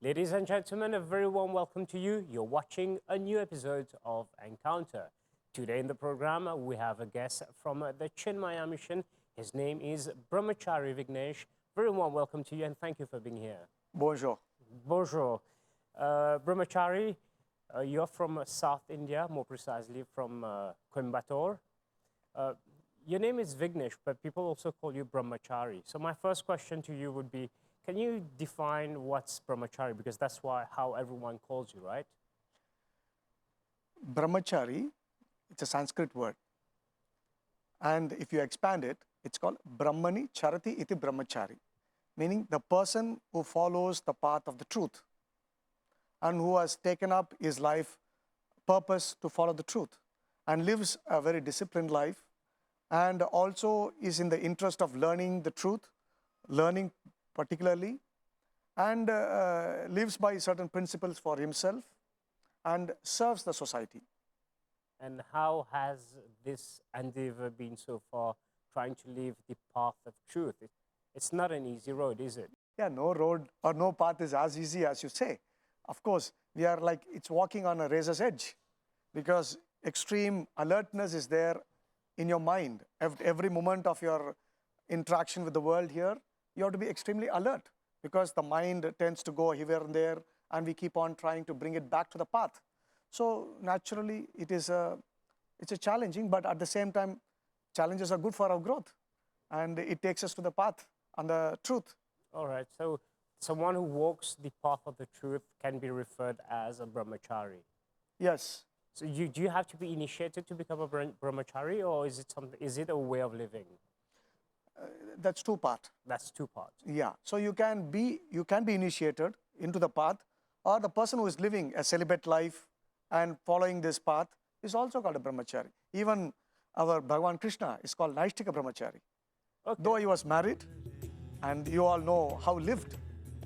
Ladies and gentlemen, a very warm welcome to you. You're watching a new episode of Encounter. Today in the program, we have a guest from the Chinmaya Mission. His name is Brahmachari Vighnesh. Very warm welcome to you and thank you for being here. Bonjour. Bonjour. Brahmachari, you're from South India, more precisely from Coimbatore. Your name is Vighnesh, but people also call you Brahmachari. So my first question to you would be, can you define what's Brahmachari? Because that's how everyone calls you, right? Brahmachari, it's a Sanskrit word. And if you expand it, it's called Brahmani Charati iti Brahmachari, meaning the person who follows the path of the truth and who has taken up his life purpose to follow the truth and lives a very disciplined life and also is in the interest of learning the truth, learning particularly, and lives by certain principles for himself and serves the society. And how has this endeavor been so far, trying to live the path of truth? It's not an easy road, is it? Yeah, no road or no path is as easy as you say. Of course, we are like, it's walking on a razor's edge because extreme alertness is there in your mind. Every moment of your interaction with the world here, you have to be extremely alert because the mind tends to go here and there and we keep on trying to bring it back to the path. So naturally, it's a challenging, but at the same time, challenges are good for our growth and it takes us to the path and the truth. All right. So someone who walks the path of the truth can be referred as a Brahmachari. Yes. So do you have to be initiated to become a Brahmachari, or is it a way of living? That's two parts. That's two parts. Yeah. So you can be initiated into the path, or the person who is living a celibate life and following this path is also called a Brahmachari. Even our Bhagavan Krishna is called Naishtika Brahmachari. Okay. Though he was married, and you all know how he lived,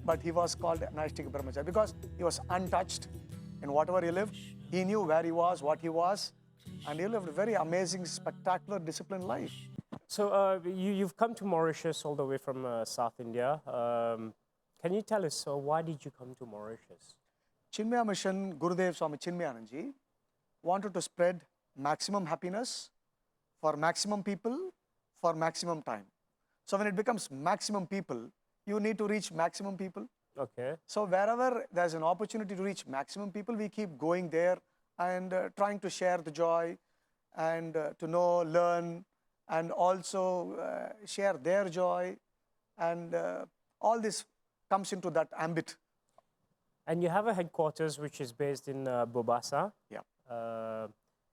but he was called Naishtika Brahmachari because he was untouched in whatever he lived. He knew where he was, what he was, and he lived a very amazing, spectacular, disciplined life. So you've come to Mauritius all the way from South India. Can you tell us, why did you come to Mauritius? Chinmaya Mission, Gurudev Swami Chinmayananji wanted to spread maximum happiness for maximum people for maximum time. So when it becomes maximum people, you need to reach maximum people. Okay. So wherever there's an opportunity to reach maximum people, we keep going there and trying to share the joy and to know, learn, and also share their joy. And all this comes into that ambit. And you have a headquarters which is based in Bobassa. Yeah.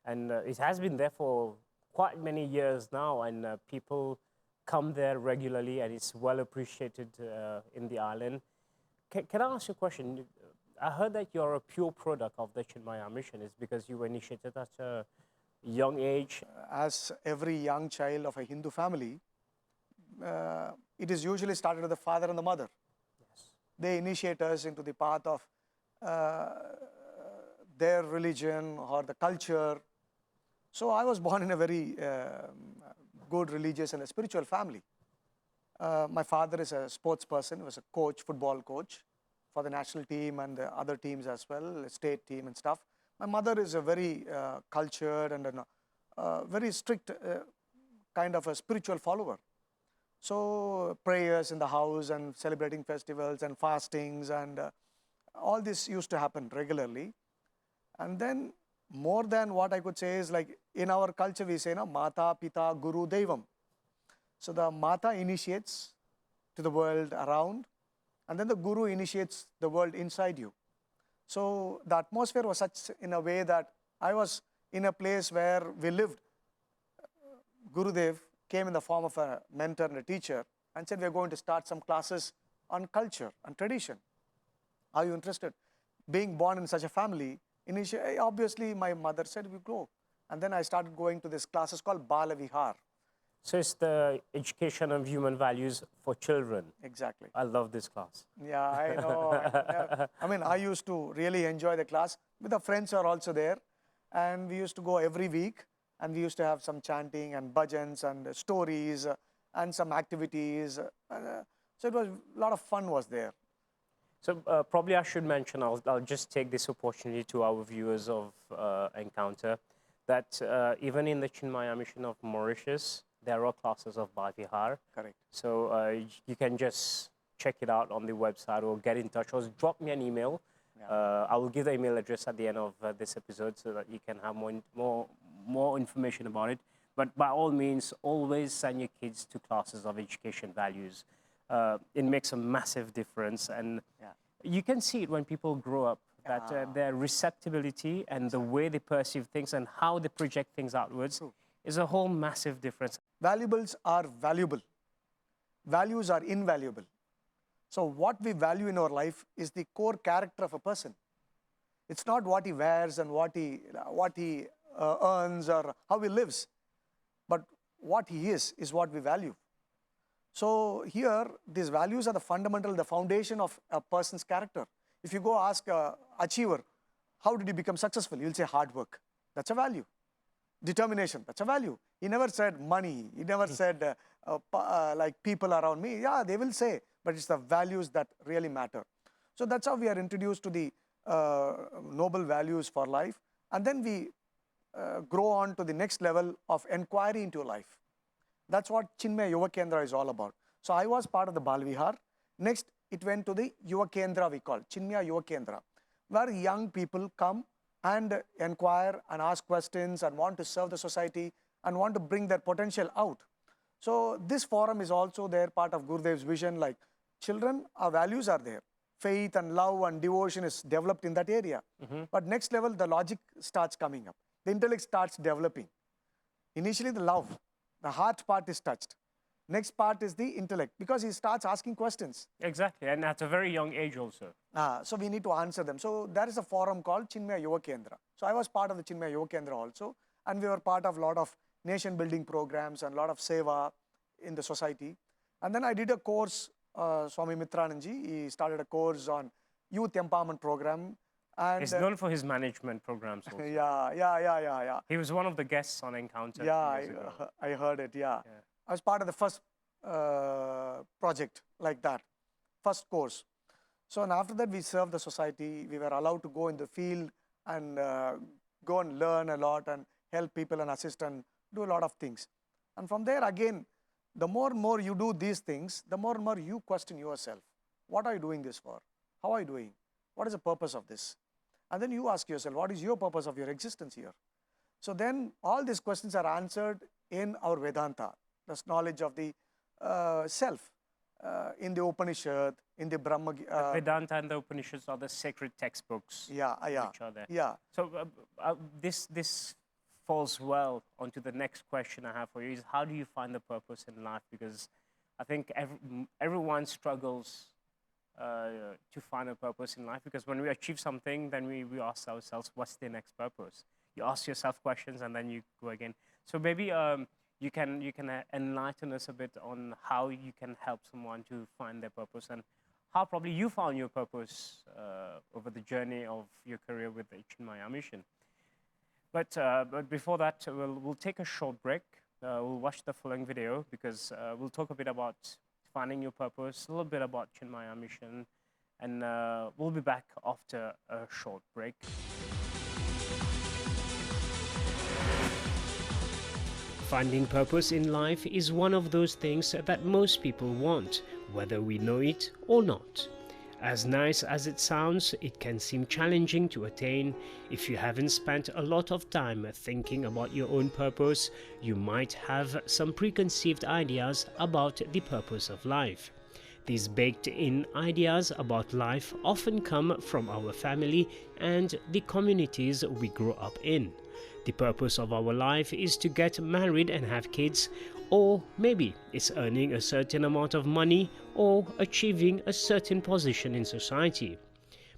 And it has been there for quite many years now, and people come there regularly, and it's well appreciated in the island. Can I ask you a question? I heard that you're a pure product of the Chinmaya Mission. Is because you were initiated at a young age? As every young child of a Hindu family, it is usually started with the father and the mother. Yes. They initiate us into the path of their religion or the culture. So I was born in a very good religious and a spiritual family. My father is a sports person. He was a coach, football coach for the national team and the other teams as well, the state team and stuff. My mother is a very cultured and very strict kind of a spiritual follower. So prayers in the house and celebrating festivals and fastings and all this used to happen regularly. And then more than what I could say is like in our culture we say, Mata, Pita, Guru, Devam. So the Mata initiates to the world around, and then the Guru initiates the world inside you. So the atmosphere was such in a way that I was in a place where we lived. Gurudev came in the form of a mentor and a teacher and said, we're going to start some classes on culture and tradition. Are you interested? Being born in such a family, initially, obviously my mother said, we go. And then I started going to this classes called Bala Vihar. So it's the education of human values for children. Exactly. I love this class. Yeah, I know. I mean, I used to really enjoy the class. The friends are also there. And we used to go every week. And we used to have some chanting and bhajans and stories and some activities. So it was a lot of fun was there. So probably I should mention, I'll just take this opportunity to our viewers of Encounter, that even in the Chinmaya Mission of Mauritius, there are classes of Bhavihar. Correct. So you can just check it out on the website or get in touch or drop me an email. I will give the email address at the end of this episode so that you can have more information about it. But by all means, always send your kids to classes of education values. It makes a massive difference, and you can see it when people grow up, that their receptibility and the way they perceive things and how they project things outwards is a whole massive difference. Valuables are valuable. Values are invaluable. So what we value in our life is the core character of a person. It's not what he wears and what he earns or how he lives, but what he is what we value. So here, these values are the fundamental, the foundation of a person's character. If you go ask an achiever, how did you become successful? You'll say hard work. That's a value. Determination, that's a value. He never said money. He never said like people around me. Yeah, they will say, but it's the values that really matter. So that's how we are introduced to the noble values for life. And then we grow on to the next level of inquiry into life. That's what Chinmaya Yuva Kendra is all about. So I was part of the Bal Vihar. Next, it went to the Yuva Kendra, we call Chinmaya Yuva Kendra, where young people come and inquire and ask questions and want to serve the society and want to bring their potential out. So this forum is also there, part of Gurudev's vision, like children, our values are there. Faith and love and devotion is developed in that area. But next level, the logic starts coming up. The intellect starts developing. Initially, the love, the heart part is touched. Next part is the intellect, because he starts asking questions. Exactly, and at a very young age also. So we need to answer them. So there is a forum called Chinmaya Yuva Kendra. So I was part of the Chinmaya Yuva Kendra also, and we were part of a lot of nation building programs and a lot of seva in the society. And then I did a course, Swami Mitrananji, he started a course on youth empowerment program. And he's known for his management programs also. Yeah. He was one of the guests on Encounter. Yeah, I heard it, yeah. I was part of the first project like that, first course. So and after that, we served the society. We were allowed to go in the field and go and learn a lot and help people and assist and do a lot of things. And from there, again, the more and more you do these things, the more and more you question yourself. What are you doing this for? How are you doing? What is the purpose of this? And then you ask yourself, what is your purpose of your existence here? So then all these questions are answered in our Vedanta, this knowledge of the self, in the Upanishad, in the Brahma. Vedanta and the Upanishads are the sacred textbooks. Which are there. Yeah. So this falls well onto the next question I have for you, is how do you find the purpose in life? Because I think everyone struggles to find a purpose in life, because when we achieve something, then we ask ourselves, what's the next purpose? You ask yourself questions and then you go again. So maybe you can enlighten us a bit on how you can help someone to find their purpose, and how probably you found your purpose over the journey of your career with the Chinmaya Mission. But before that, we'll take a short break. We'll watch the following video, because we'll talk a bit about finding your purpose, a little bit about Chinmaya Mission, and we'll be back after a short break. Finding purpose in life is one of those things that most people want, whether we know it or not. As nice as it sounds, it can seem challenging to attain. If you haven't spent a lot of time thinking about your own purpose, you might have some preconceived ideas about the purpose of life. These baked-in ideas about life often come from our family and the communities we grow up in. The purpose of our life is to get married and have kids, or maybe it's earning a certain amount of money or achieving a certain position in society.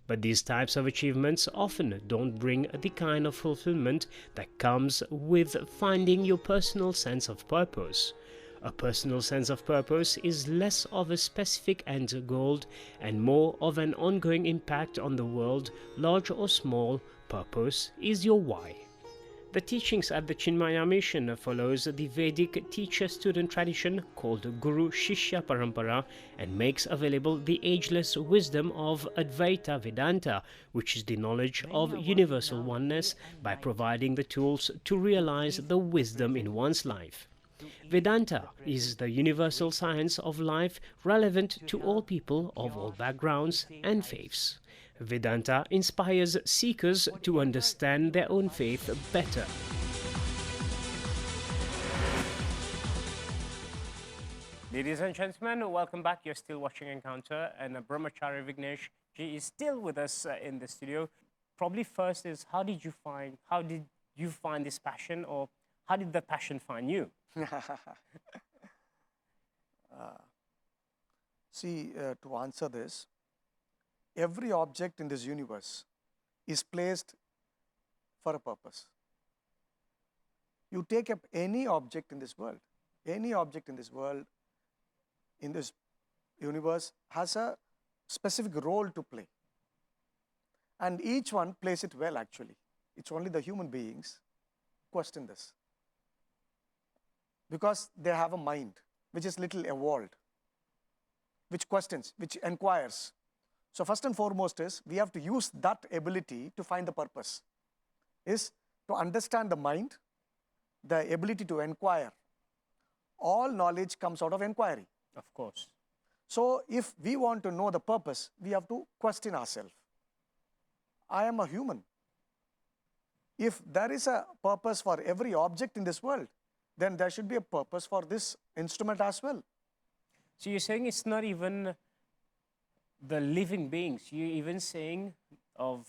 But these types of achievements often don't bring the kind of fulfillment that comes with finding your personal sense of purpose. A personal sense of purpose is less of a specific end goal and more of an ongoing impact on the world, large or small. Purpose is your why. The teachings at the Chinmaya Mission follows the Vedic teacher-student tradition called Guru Shishya Parampara and makes available the ageless wisdom of Advaita Vedanta, which is the knowledge of universal oneness, by providing the tools to realize the wisdom in one's life. Vedanta is the universal science of life relevant to all people of all backgrounds and faiths. Vedanta inspires seekers to understand their own faith better. Ladies and gentlemen, welcome back. You're still watching Encounter, and Brahmachari Vighnesh, she is still with us in the studio. Probably first is, how did you find this passion, or how did the passion find you? To answer this, every object in this universe is placed for a purpose. You take up any object in this world, in this universe has a specific role to play. And each one plays it well, actually. It's only the human beings question this, because they have a mind which is little evolved, which questions, which inquires. So first and foremost is, we have to use that ability to find the purpose, is to understand the mind, the ability to inquire. All knowledge comes out of inquiry. Of course. So if we want to know the purpose, we have to question ourselves. I am a human. If there is a purpose for every object in this world, then there should be a purpose for this instrument as well. So you're saying it's not even the living beings. You're even saying of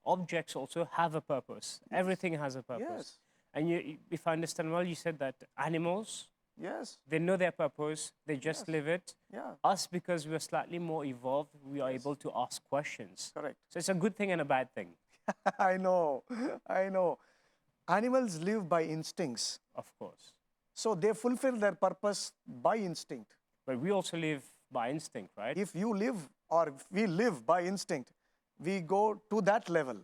objects also have a purpose. Yes. Everything has a purpose. Yes. And you, if I understand well, you said that animals, yes, they know their purpose, they just yes. live it. Yeah. Us, because we're slightly more evolved, we are able to ask questions. Correct. So it's a good thing and a bad thing. I know. Animals live by instincts. Of course. So they fulfill their purpose by instinct. But we also live by instinct, right? If you live, or if we live by instinct, we go to that level.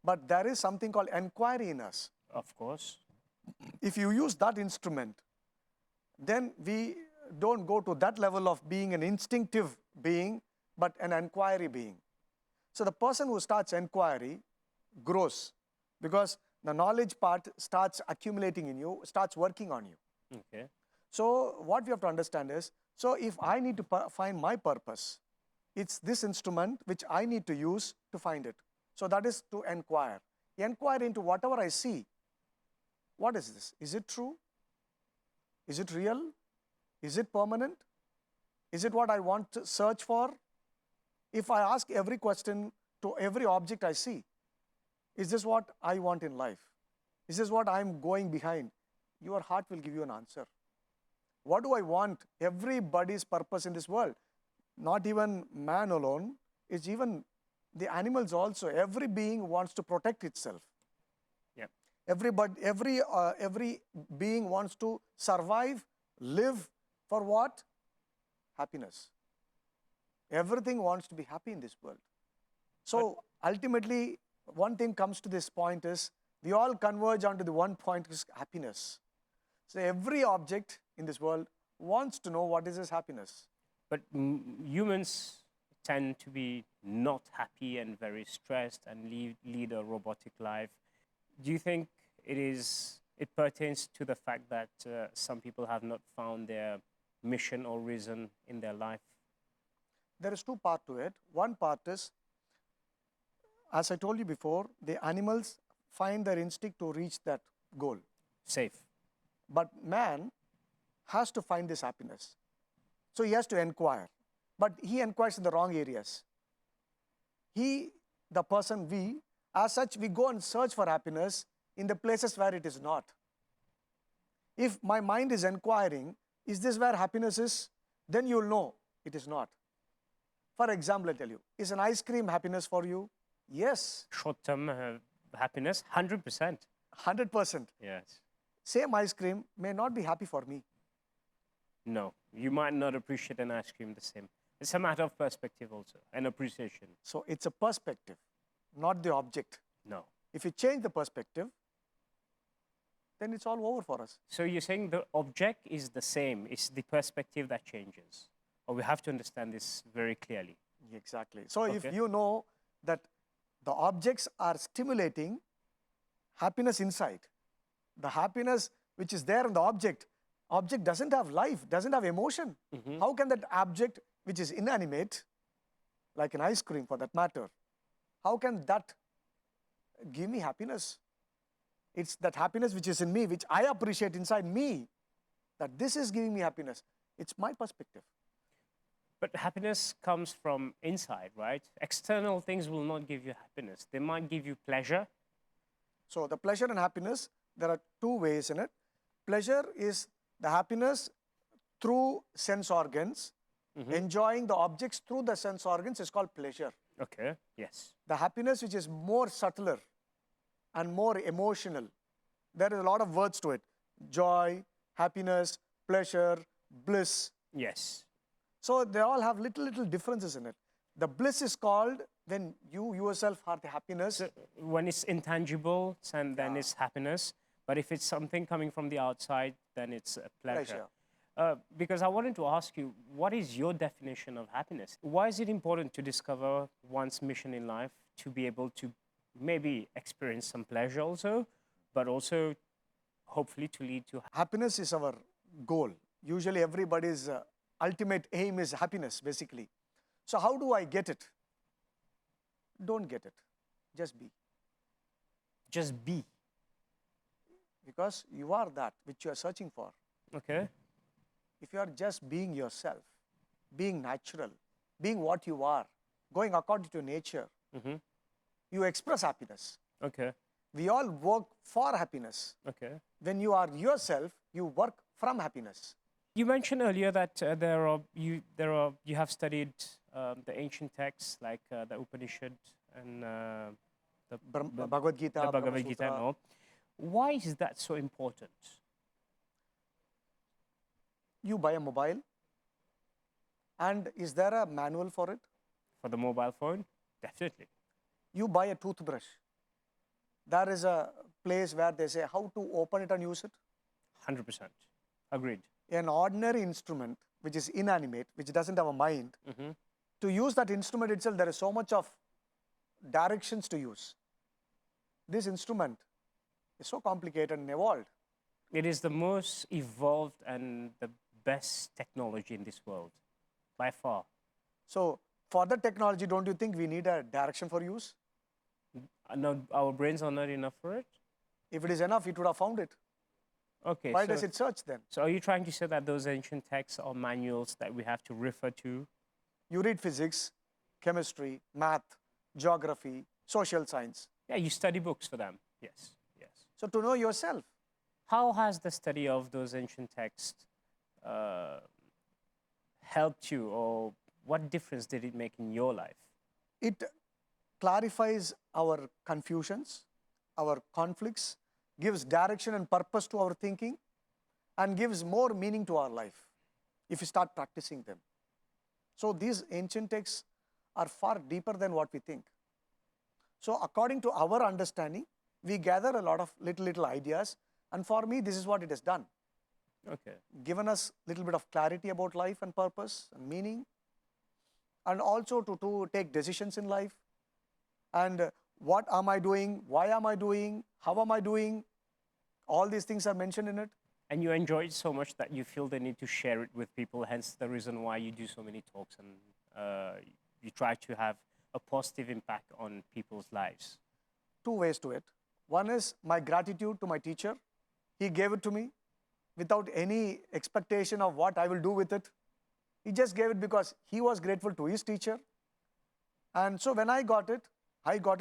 But there is something called inquiry in us. Of course. If you use that instrument, then we don't go to that level of being an instinctive being, but an inquiry being. So the person who starts inquiry grows, because the knowledge part starts accumulating in you, starts working on you. Okay. So what we have to understand is, so if I need to find my purpose, it's this instrument which I need to use to find it. So that is to inquire. Inquire into whatever I see. What is this? Is it true? Is it real? Is it permanent? Is it what I want to search for? If I ask every question to every object I see, is this what I want in life? Is this what I'm going behind? Your heart will give you an answer. What do I want? Everybody's purpose in this world, not even man alone, it's even the animals also. Every being wants to protect itself. Yeah. Every being wants to survive, live for what? Happiness. Everything wants to be happy in this world. So ultimately, one thing comes to this point is, we all converge onto the one point, is happiness. So every object in this world wants to know what is his happiness. But humans tend to be not happy and very stressed and lead a robotic life. Do you think it pertains to the fact that some people have not found their mission or reason in their life? There is two parts to it. One part is, as I told you before, the animals find their instinct to reach that goal. Safe. But man has to find this happiness. So he has to inquire. But he inquires in the wrong areas. The person, as such, we go and search for happiness in the places where it is not. If my mind is inquiring, is this where happiness is? Then you'll know it is not. For example, I tell you, is an ice cream happiness for you? Yes. Short-term happiness, 100%. 100%. Yes. Same ice cream may not be happy for me. No, you might not appreciate an ice cream the same. It's a matter of perspective also, and appreciation. So it's a perspective, not the object. No. If you change the perspective, then it's all over for us. So you're saying the object is the same, it's the perspective that changes. Or we have to understand this very clearly. Exactly. So if Okay. you know that the objects are stimulating happiness inside, the happiness which is there in the object doesn't have life, doesn't have emotion. How can that object which is inanimate, like an ice cream for that matter, how can that give me happiness? It's that happiness which is in me, which I appreciate inside me, that this is giving me happiness. It's my perspective. But happiness comes from inside, right? External things will not give you happiness. They might give you pleasure. So the pleasure and happiness, there are two ways in it. Pleasure is the happiness through sense organs. Enjoying the objects through the sense organs is called pleasure. Okay, yes. The happiness which is more subtler and more emotional, there is a lot of words to it. Joy, happiness, pleasure, bliss. Yes. So they all have little differences in it. The bliss is called when you yourself are the happiness. So when it's intangible, then it's happiness. But if it's something coming from the outside, then it's a pleasure. Because I wanted to ask you, what is your definition of happiness? Why is it important to discover one's mission in life, to be able to maybe experience some pleasure also, but also hopefully to lead to Happiness is our goal. Usually everybody's ultimate aim is happiness, basically. So how do I get it? Don't get it. Just be. just be? Because you are that which you are searching for. Okay. If you are just being yourself, being natural, being what you are, going according to nature, you express happiness. Okay. We all work for happiness. Okay. When you are yourself, you work from happiness. You mentioned earlier that you have studied the ancient texts like the Upanishad and the Bhagavad Gita, the Brahma Bhagavad Gita and Sutra. all. Why is that so important? You buy a mobile, and is there a manual for it? For the mobile phone? Definitely. You buy a toothbrush. There is a place where they say how to open it and use it. 100%. Agreed. An ordinary instrument, which is inanimate, which doesn't have a mind, to use that instrument itself, there is so much of directions to use. This instrument is so complicated and evolved. It is the most evolved and the best technology in this world, by far. So for the technology, don't you think we need a direction for use? No, our brains are not enough for it. If it is enough, it would have found it. Okay. Why does it search then? So are you trying to say that those ancient texts are manuals that we have to refer to? You read physics, chemistry, math, geography, social science. Yeah, you study books for them. Yes, yes. So to know yourself, How has the study of those ancient texts helped you, or what difference did it make in your life? it clarifies our confusions, our conflicts, gives direction and purpose to our thinking, and gives more meaning to our life if we start practicing them. So these ancient texts are far deeper than what we think. So according to our understanding, we gather a lot of little ideas, and for me, this is what it has done. Okay. Given us a little bit of clarity about life and purpose and meaning, and also to take decisions in life. And what am I doing? Why am I doing? How am I doing? All these things are mentioned in it. And you enjoy it so much that you feel the need to share it with people, hence the reason why you do so many talks and you try to have a positive impact on people's lives. Two ways to it. One is my gratitude to my teacher. He gave it to me without any expectation of what I will do with it. He just gave it because he was grateful to his teacher. And so when I got it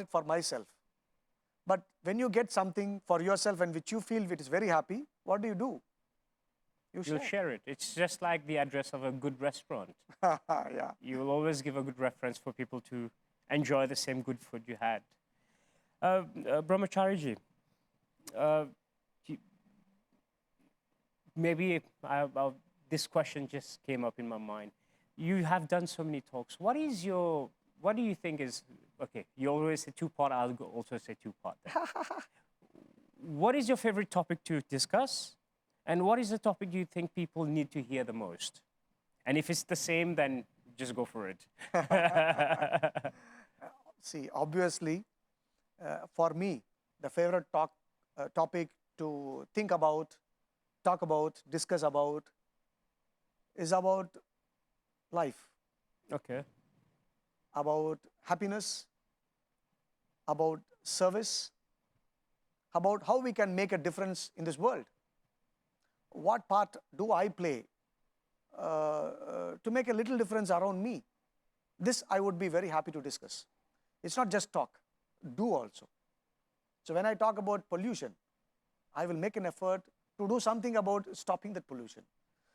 for myself. But when you get something for yourself and which you feel it is very happy, what do? You You'll share it. It's just like the address of a good restaurant. Yeah. You will always give a good reference for people to enjoy the same good food you had. Brahmachari, maybe this question just came up in my mind. You have done so many talks. What do you think is, okay, you always say two-part, I'll also say two-part. what is your favorite topic to discuss? And what is the topic you think people need to hear the most? And if it's the same, then just go for it. See, obviously, for me, the favorite topic to think about, talk about, discuss about is about life, Okay. about happiness, about service, about how we can make a difference in this world. What part do I play to make a little difference around me? This I would be very happy to discuss. It's not just talk, do also. So when I talk about pollution, I will make an effort to do something about stopping that pollution.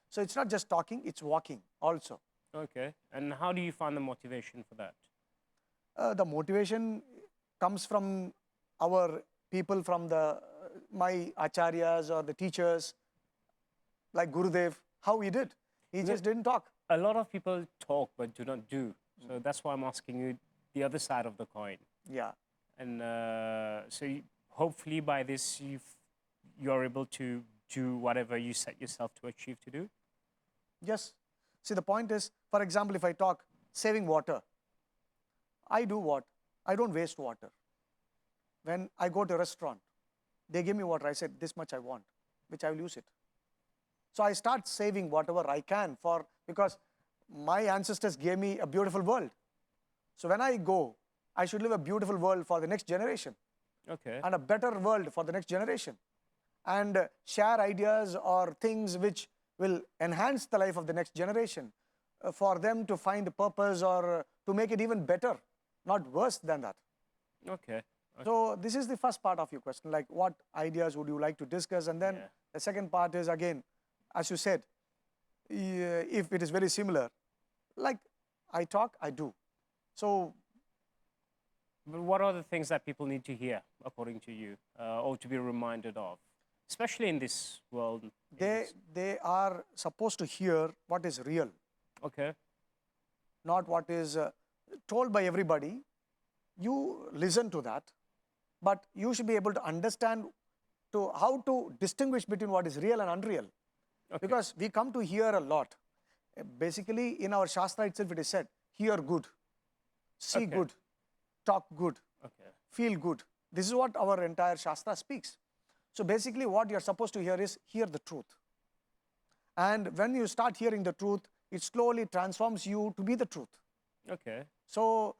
So it's not just talking, it's walking also. Okay. And how do you find the motivation for that? The motivation comes from our people, from my acharyas or the teachers, like Gurudev, how he did. He just didn't talk. A lot of people talk but do not do. So that's why I'm asking you the other side of the coin. Yeah. And hopefully by this, you're able to do whatever you set yourself to achieve to do. Yes. See, the point is, for example, if I talk saving water, I do what? I don't waste water. When I go to a restaurant, they give me water. I said, this much I want, which I will use it. So I start saving whatever I can because my ancestors gave me a beautiful world. So when I go, I should live a beautiful world for the next generation. Okay. And a better world for the next generation. And share ideas or things which will enhance the life of the next generation for them to find purpose or to make it even better, not worse than that. Okay. So this is the first part of your question, like what ideas would you like to discuss? And then the second part is, again, as you said, if it is very similar, like I talk, I do. So but what are the things that people need to hear, according to you, or to be reminded of, especially in this world? they are supposed to hear what is real. Okay. Not what is told by everybody. You listen to that, but you should be able to understand how to distinguish between what is real and unreal. Okay. Because we come to hear a lot. Basically, in our Shastra itself, it is said, hear good, see good, talk good, feel good. This is what our entire Shastra speaks. So basically, what you're supposed to hear is, hear the truth. And when you start hearing the truth, it slowly transforms you to be the truth. Okay. So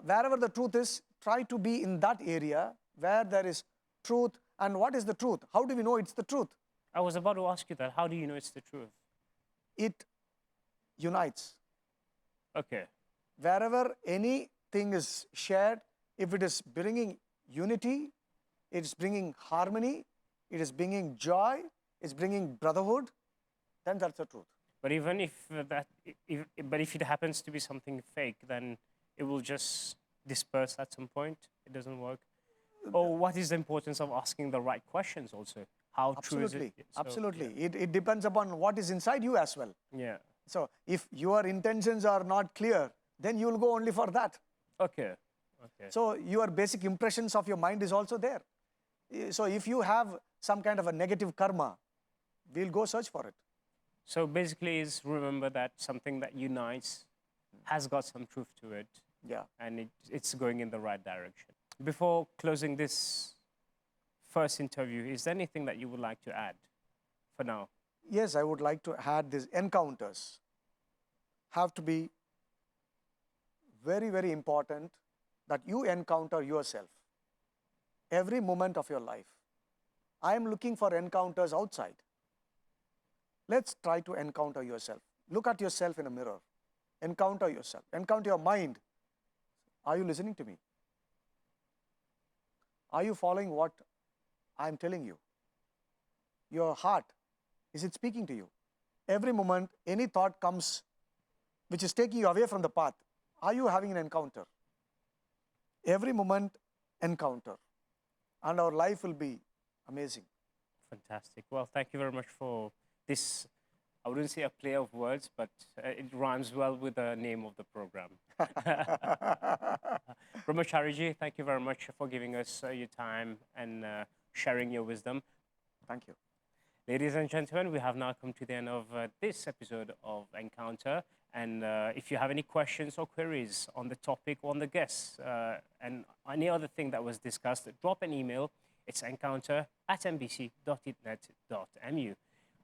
wherever the truth is, try to be in that area where there is truth. And what is the truth? How do we know it's the truth? I was about to ask you that. How do you know it's the truth? It unites. Okay. Wherever anything is shared, if it is bringing unity, it's bringing harmony, it is bringing joy, it's bringing brotherhood, then that's the truth. But even if if it happens to be something fake, then it will just disperse at some point. It doesn't work. Or what is the importance of asking the right questions also? How true is it? So, Absolutely. It depends upon what is inside you as well. Yeah. So if your intentions are not clear, then you will go only for that. Okay. Okay. So your basic impressions of your mind is also there. So if you have some kind of a negative karma, we'll go search for it. So basically, is remember that something that unites has got some truth to it. Yeah. And it's going in the right direction. Before closing this first interview, is there anything that you would like to add for now? Yes, I would like to add these encounters have to be very, very important, that you encounter yourself every moment of your life. I am looking for encounters outside. Let's try to encounter yourself. Look at yourself in a mirror. Encounter yourself. Encounter your mind. Are you listening to me? Are you following what I am telling you? Your heart, is it speaking to you? Every moment, any thought comes which is taking you away from the path. Are you having an encounter? Every moment, encounter. And our life will be amazing. Fantastic. Well, thank you very much for this. I wouldn't say a play of words, but it rhymes well with the name of the program. Brahmachari ji, thank you very much for giving us your time and sharing your wisdom. Thank you. Ladies and gentlemen, we have now come to the end of this episode of Encounter. And if you have any questions or queries on the topic or on the guests and any other thing that was discussed, drop an email. It's encounter@mbc.itnet.mu.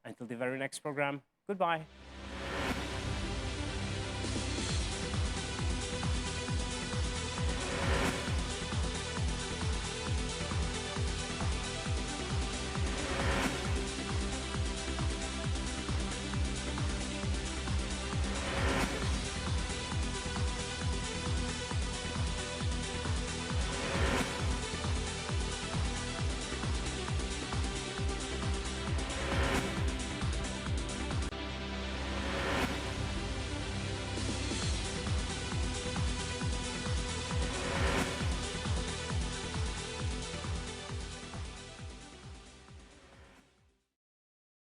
Until the very next program, goodbye.